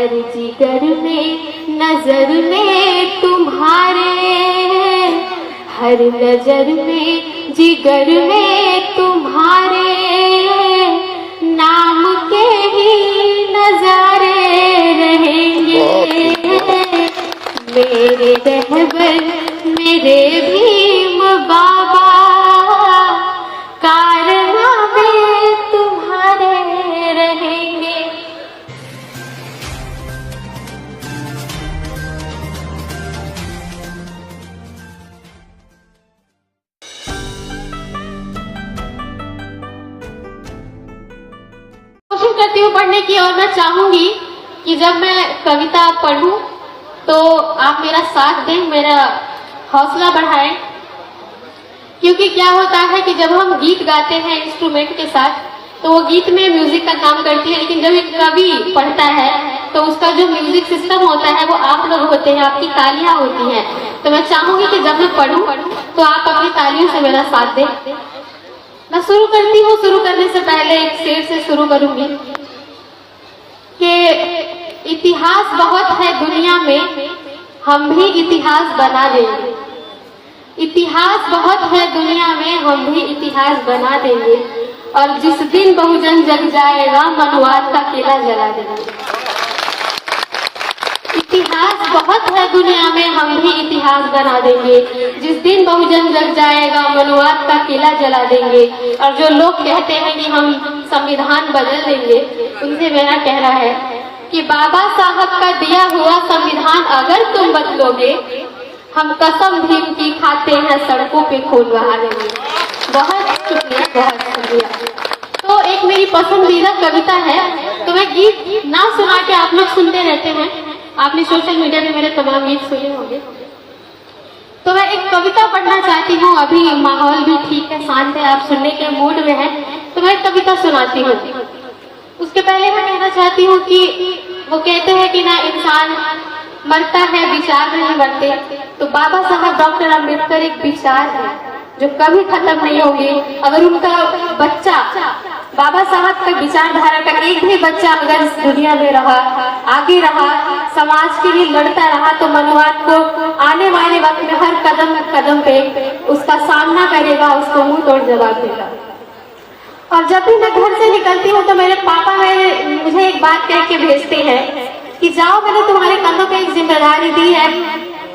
हर जिगर में नजर में तुम्हारे, हर नजर में जिगर में तुम्हारे नाम के ही नजारे रहेंगे। मेरे रहबर मेरे भीम बाबा कारनामे तुम्हारे रहेंगे। कोशिश करती हूँ पढ़ने की, और मैं चाहूंगी कि जब मैं कविता पढ़ूं तो आप मेरा साथ दें, मेरा हौसला बढ़ाएं। क्योंकि क्या होता है कि जब हम गीत गाते हैं इंस्ट्रूमेंट के साथ तो वो गीत में म्यूजिक का काम करती है, लेकिन जब एक कवि पढ़ता है तो उसका जो म्यूजिक सिस्टम होता है वो आप लोग होते हैं, आपकी तालियां होती हैं। तो मैं चाहूंगी कि जब मैं पढ़ूं तो आप अपनी तालियों से मेरा साथ दें। मैं शुरू करती हूँ। शुरू करने से पहले एक शेर से शुरू करूंगी कि इतिहास बहुत है दुनिया में, हम भी इतिहास बना देंगे। इतिहास बहुत है दुनिया में, हम भी इतिहास बना देंगे। और जिस दिन बहुजन जग जाएगा मनुवाद का किला जला देंगे। इतिहास बहुत है दुनिया में, हम भी इतिहास बना देंगे। जिस दिन बहुजन जग जाएगा मनुवाद का किला जला देंगे। और जो लोग कहते हैं कि हम संविधान बदल देंगे, उनसे मेरा कहना है कि बाबा साहब का दिया हुआ संविधान अगर तुम बदलोगे, हम कसम भीम की खाते हैं सड़कों पे खून बहा देंगे। बहुत शुक्रिया, बहुत शुक्रिया। तो एक मेरी पसंदीदा कविता है, तो मैं गीत ना सुना के आप लोग सुनते रहते हैं, आपने सोशल मीडिया पे मेरे तमाम गीत सुने होंगे। तो मैं एक कविता पढ़ना चाहती हूँ। अभी माहौल भी ठीक है, शांत है, आप सुनने के मूड में है, तो मैं एक कविता सुनाती हूँ। उसके पहले मैं कहना चाहती हूँ कि वो कहते हैं कि ना इंसान मरता है विचार नहीं मरते, तो बाबा साहब डॉक्टर अम्बेडकर एक विचार है जो कभी खत्म नहीं होंगे। अगर उनका बच्चा, बाबा साहब का विचारधारा का एक भी बच्चा अगर इस दुनिया में रहा, आगे रहा, समाज के लिए लड़ता रहा, तो मनुवाद को आने वाले वक्त में हर कदम कदम पे उसका सामना करेगा, उसको मुंह तोड़ जवाब देगा। और जब भी मैं घर से निकलती हूँ तो मेरे पापा मुझे एक बात कह के भेजते हैं कि जाओ, मैंने तुम्हारे कंधों पे एक जिम्मेदारी दी है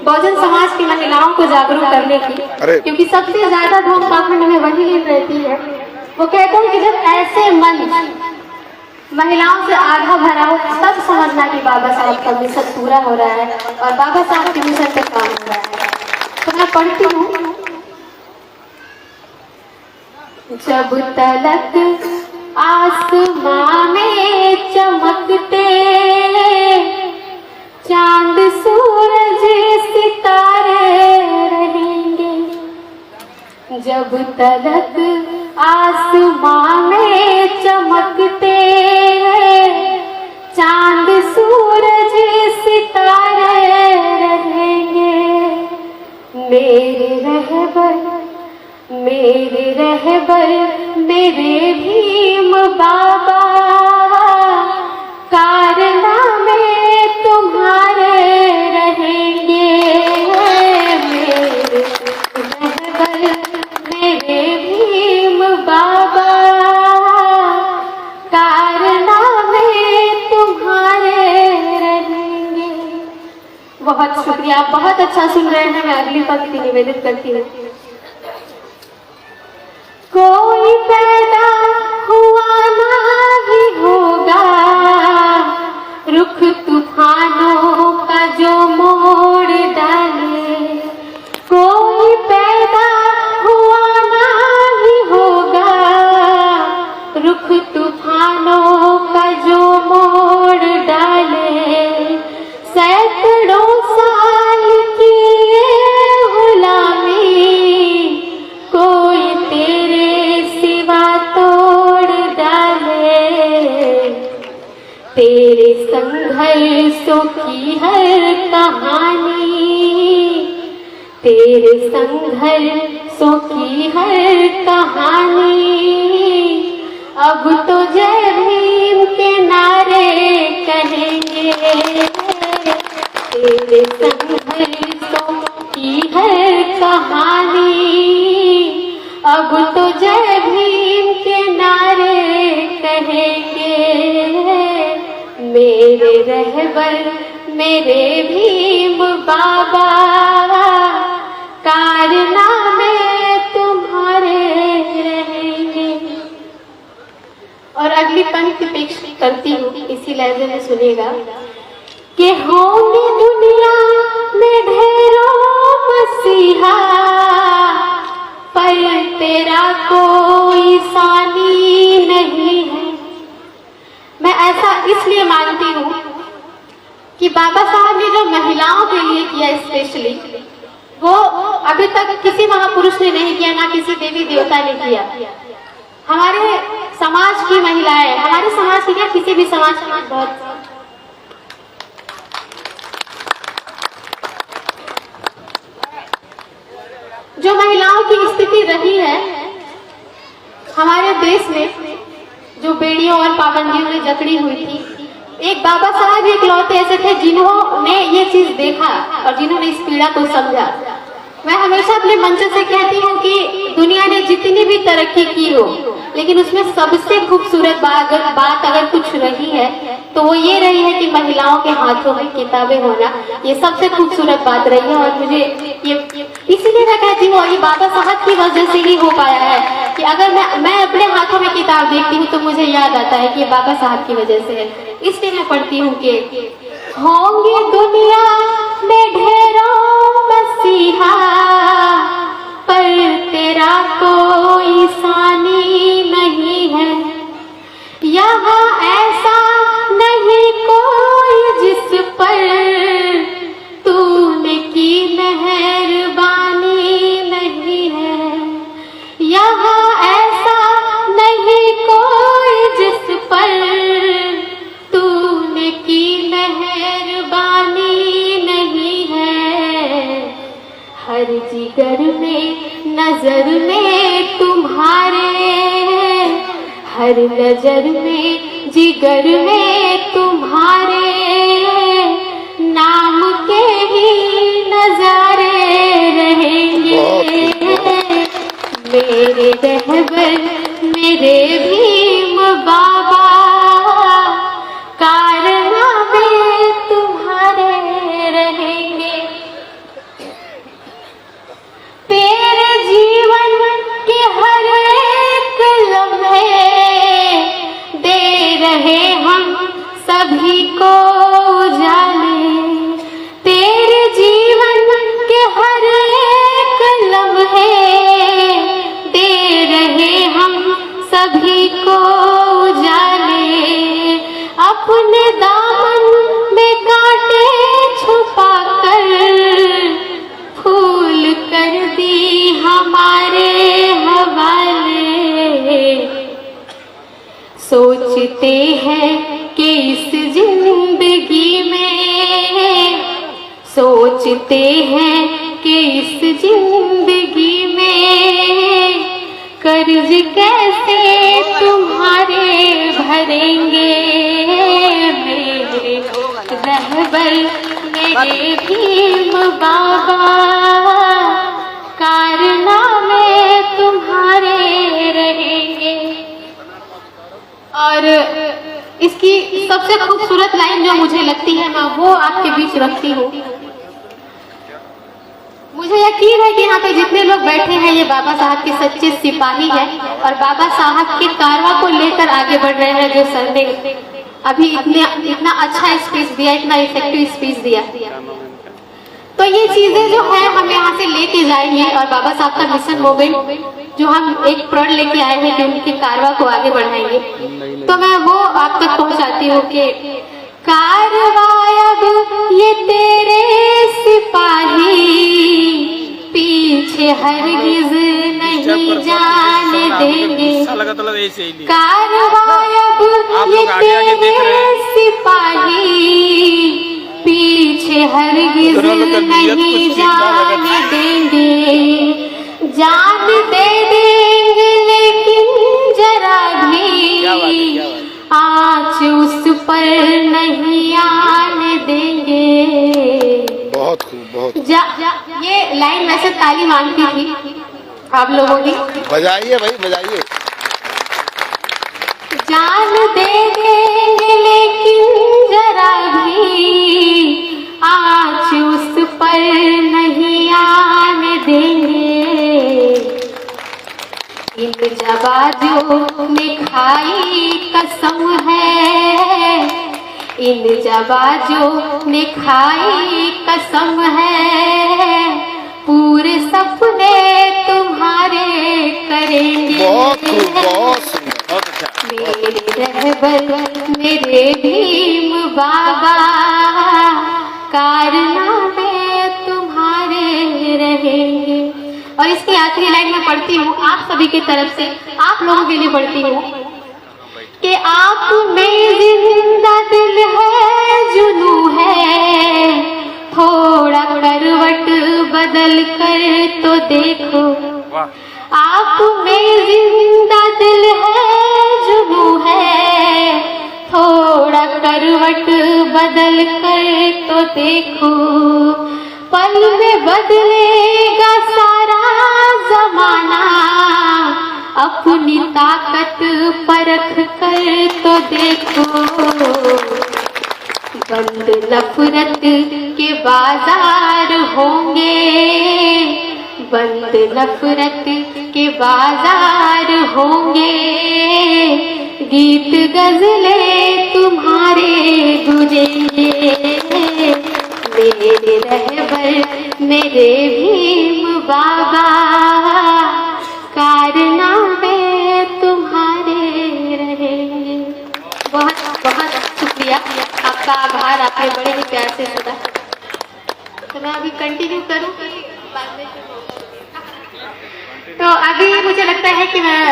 बहुजन समाज की महिलाओं को जागरूक करने की, क्योंकि सबसे ज्यादा धूम पाखंड में वही लीन रहती है। वो कहते हैं कि जब ऐसे मन महिलाओं से आधा भरा हो तब समझना कि बाबा साहब का मिशन पूरा हो रहा है और बाबा साहब के मिशन पे काम हो रहा है। तो मैं पढ़ती हूँ। जब तलक आसमां में चमकते चांद सूरज सितारे रहेंगे, जब तलक आसमां में चमकते चांद सूरज सितारे रहेंगे। मेरे रहबर मेरे रहबर मेरे भीम बाबा कारनामे तुम्हारे रहेंगे। मेरे रहबर मेरे भीम बाबा कारनामे तुम्हारे रहेंगे। बहुत शुक्रिया, आप बहुत अच्छा सुन रहे हैं। मैं अगली पंक्ति निवेदित करती हूँ। कोई पैदा हुआ ना ही होगा रुख तूफानों का जो मोड़ डाले, कोई पैदा हुआ ना ही होगा रुख तूफानों का जो मोड़ डाले। सैकड़ों साल की ये गुलामी कोई तेरे सिवा तोड़ डाले। तेरे संघर्षों की हर कहानी, तेरे संघर्षों की हर कहानी अब तो जय भीम के नारे कहेंगे। तेरे संघर्षों की है कहानी, अब तो जय भीम के नारे कहेंगे। मेरे रहबर मेरे भीम बाबा, कारनामे तुम्हारे रहेंगे। और अगली पंक्ति पेश करती हूँ, इसी लहजे में सुनिएगा कि होंगे दुनिया में ढेरों मसीहा, पर तेरा कोई सानी नहीं है। मैं ऐसा इसलिए मानती हूँ कि बाबा साहब ने जो महिलाओं के लिए किया स्पेशली, वो अभी तक किसी महापुरुष ने नहीं किया, ना किसी देवी देवता ने किया। हमारे समाज की महिलाएं, हमारे समाज की क्या, किसी भी समाज की बहुत जो महिलाओं की स्थिति रही है हमारे देश में, जो बेड़ियों और पाबंदियों में जकड़ी हुई थी, एक बाबा साहब इकलौते ऐसे थे जिन्होंने ये चीज देखा और जिन्होंने इस पीड़ा को समझा। मैं हमेशा अपने मंच से कहती हूँ कि दुनिया ने जितनी भी तरक्की की हो, लेकिन उसमें सबसे खूबसूरत बात अगर कुछ रही है तो वो ये रही है कि महिलाओं के हाथों में किताबें होना, ये सबसे खूबसूरत बात रही है। और मुझे ये इसीलिए मैं कहती हूँ, ये बाबा साहब की वजह से ही हो पाया है कि अगर मैं अपने हाथों में किताब देखती हूँ तो मुझे याद आता है कि बाबा साहब की वजह से है। इसलिए मैं पढ़ती हूँ कि होंगे दुनिया में ढेरों मसीहा, पर तेरा कोई सानी नहीं है। यहाँ ऐसा नहीं कोई जिस पर तूने की मेहरबानी नहीं है। यहाँ ऐसा नहीं कोई जिस पर तूने की मेहरबानी नहीं है। हर जिगर में नजर में तुम्हारे, हर नजर में जिगर में तुम्हारे नाम के ही नजारे रहेंगे। मेरे रहबर मेरे भीम बाबा, कारनामे तुम्हारे रहेंगे। तेरे जीवन के हर एक लम्हे दे रहे हम सभी को उजाले। तेरे जीवन के हर एक लम्हे दे रहे हम सभी को उजाले। अपने दामन में कांटे छुपा कर फूल कर दी हमारे हवाले। सोचते हैं कि इस जिंदगी में, सोचते हैं कि इस जिंदगी में कर्ज कैसे तुम्हारे भरेंगे। मेरे रहबर मेरे भीम बाबा, कारनामे तुम्हारे रहेंगे। और इसकी सबसे खूबसूरत लाइन जो मुझे लगती है, मैं वो आपके बीच रखती हूँ। मुझे यकीन है कि यहाँ पे जितने लोग बैठे हैं ये बाबा साहब के सच्चे सिपाही हैं और बाबा साहब के कारवा को लेकर आगे बढ़ रहे हैं। जो सर ने अभी इतना अच्छा स्पीच दिया, इतना इफेक्टिव स्पीच दिया, तो ये चीजें जो है हम यहाँ से लेके जाएंगे। और बाबा साहब का मिशन मूवमेंट जो हम एक प्रण लेके आए हैं कि उनके कारवा को आगे बढ़ाएंगे, तो मैं वो आप तक पहुँचाती हूँ कि कारवा अब ये तेरे सिपाही, पीछे हरगिज नहीं जाने देंगे। कारवा अब ये तेरे सिपाही, पीछे हरगिज नहीं जाने देंगे। जान दे देंगे लेकिन जरा भी आँच उस पर नहीं आने बहुत। ये लाइन वैसे ताली मांगती थी आप लोगों की। बजाइए भाई, बजाइए। जान दे देंगे लेकिन जरा भी आँच उस पर नहीं आने देंगे। इन जबाजों ने खाई कसम है, इन जबाजों ने खाई कसम है, पूरे सपने तुम्हारे करेंगे। बहुत खूब, बहुत सुंदर, बहुत अच्छा। मेरे रहबर मेरे भीम बाबा, कारनामे तुम्हारे रहेंगे। और इसकी आखिरी लाइन में पढ़ती हूँ आप सभी की तरफ से, आप लोगों के लिए पढ़ती हूँ कि आप में जिंदा दिल है, जुनू है, थोड़ा करवट बदल कर तो देखो। आप में जिंदा दिल है, जुनू है, थोड़ा करवट बदल कर तो देखो। पल में बदलेगा सारा जमाना, अपनी ताकत परख कर तो देखो। बंद नफरत के बाजार होंगे, बंद नफरत के बाजार होंगे, गीत गजलें तुम्हारे गुजेंगे। मेरे रहबर मेरे भीम बाबा, कारनामे तुम्हारे रहेंगे। बहुत बहुत शुक्रिया, आपका आभार, आपने बड़े ही प्यार से सुना। तो मैं अभी कंटिन्यू करूँ बाद में? तो अभी मुझे लगता है कि मैं